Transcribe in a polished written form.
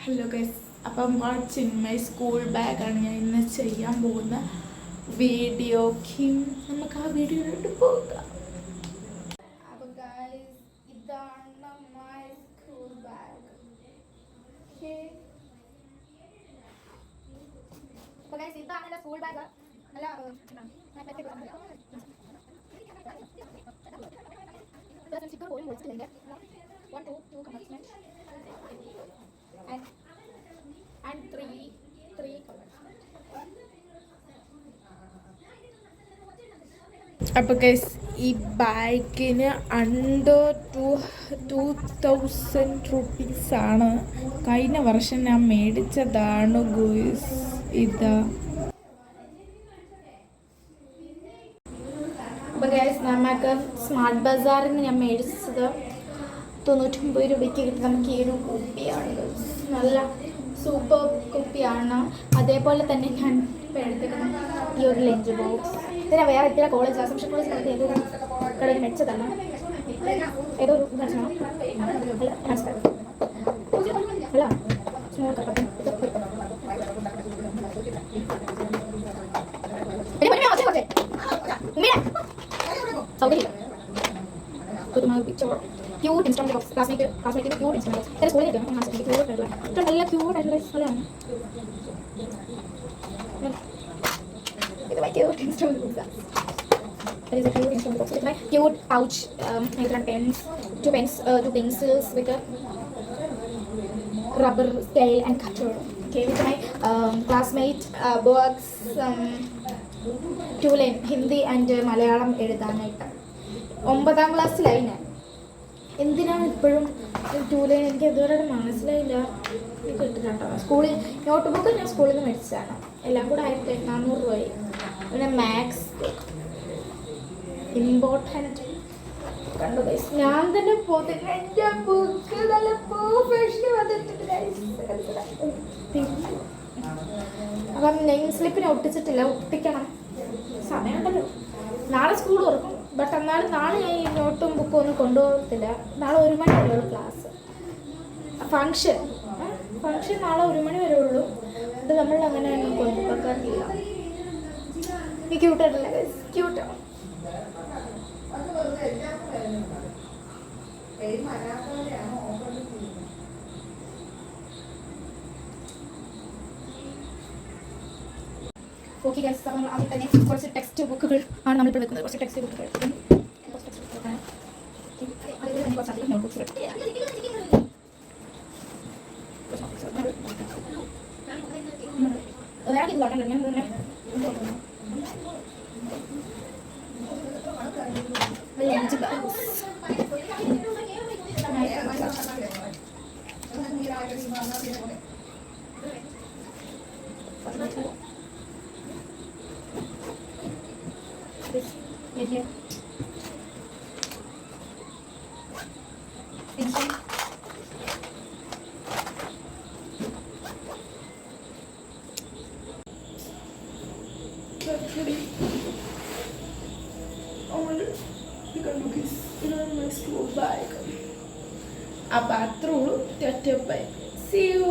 Hello guys, അപ്പം what's in my school ബാഗാണ് ഞാൻ ഇന്ന് ചെയ്യാൻ പോകുന്ന വീഡിയോ. നമുക്ക് ആ വീഡിയോയിലോട്ട് പോകാം. അപ്പം ഗൈസ്, ഇതാണ് മൈ സ്കൂൾ ബാഗ്. അപ്പോൾ ഗൈസ്, ഇതാണ് എൻ്റെ സ്കൂൾ ബാഗ്. അല്ല സ്റ്റിക്കർ പോലും കൊടുത്തിട്ടുണ്ട്. 1 2 കമ്പാർട്ട്മെന്റ് and three colors. അപ്പോൾ ഗൈസ്, ഈ ബാഗിന് അണ്ടർ 2000 റുപ്പീസാണ്. കഴിഞ്ഞ വർഷം ഞാൻ മേടിച്ചതാണ് ഗോയ്സ്. ഇതാ. അപ്പോൾ ഗൈസ്, നമുക്ക് സ്മാർട്ട് ബസാറിൽ നിന്ന് ഞാൻ മേടിച്ചത് 99 രൂപയ്ക്ക് കിട്ടും. നമുക്ക് ഈ ഒരു കുപ്പിയാണ്, നല്ല സൂപ്പർ കുപ്പിയാണ്. അതേപോലെ തന്നെ ഞാൻ ഇപ്പോൾ എടുത്തിരിക്കുന്ന ഈ ഒരു ലഞ്ച് ബോക്സ്. ഇതിനെ വേറെ എത്തിയ കോളേജ് അസംഷൻ കോളേജ് ഏതൊരു കടയിൽ മെച്ചതാണ്. ഏതോ ഒരു ഭക്ഷണം അല്ല സ്മോൾ കപ്പ ക്യൂട്ട് ഇൻസ്റ്റാൾമെന്റ് ബോക്സ്. ക്ലാസ്മേറ്റിന്റെ ക്യൂട്ട് ഇൻസ്റ്റാൾമെന്റ് ബോക്സ്. എൻ്റെ സ്കൂളിൽ കിട്ടും. ക്യൂട്ട് ആയിട്ടുള്ള ഏറ്റവും നല്ല ക്യൂട്ട് ആയിട്ടുള്ള സ്ഥലമാണ് ഇത്. Cute installment box. There is a cute instrument box with my cute pouch, pens, two pencils with a rubber scale and cutter. Okay, with my classmate books, 2 lane Hindi and Malayalam എഴുതാനായിട്ട്. 9ാം ക്ലാസ്സിലായി ഞാൻ. എന്തിനാണ് ഇപ്പോഴും 2 line എനിക്ക് ഇതുവരെ മനസ്സിലായില്ല. കിട്ടുന്നുണ്ടോ സ്കൂളിൽ note book ഞാൻ സ്കൂളിൽ നിന്ന് മേടിച്ചതാണ്. എല്ലാം കൂടെ 1400 രൂപയായി. പിന്നെ മാത്സ് ഇമ്പോർട്ടൻറ്റ് കണ്ടു ഗൈസ്. ഞാൻ തന്നെ പോത്തിട്ട് എൻ്റെ ബുക്ക് നല്ല പെർഫെക്ഷൻ വന്നിട്ടുണ്ട്. അപ്പം നെയിം സ്ലിപ്പിനെ ഒട്ടിച്ചിട്ടില്ല, ഒട്ടിക്കണം. സമയമുണ്ടല്ലോ, നാളെ സ്കൂൾ തുറക്കും. ബട്ട് എന്നാലും നാളെ ഞാൻ ഈ നോട്ടും ബുക്കും ഒന്നും കൊണ്ടുപോകത്തില്ല. നാളെ 1 മണി വരെയുള്ള ക്ലാസ്. ഫങ്ഷൻ നാളെ 1 മണി വരെ ഉള്ളൂ. അത് നമ്മൾ അങ്ങനെ ഒന്നും കൊണ്ടുപോകാറില്ല. ഈ ക്യൂട്ടായിട്ടല്ല ഗൈസ്, ക്യൂട്ടാണ്. ഓക്കെ ഗൈസ്, അപ്പോൾ നമ്മൾ അതിൽ തന്നെ കുറച്ച് ടെക്സ്റ്റ് ബുക്കുകൾ ആണ് നമ്മളിപ്പോൾ വെക്കുന്നത്. കുറച്ച് ടെക്സ്റ്റ് ബുക്കുകൾ ലഞ്ച് ബോക്സ്. അപ്പോൾ അത്രേ ഉള്ളൂ. ബൈ. See you.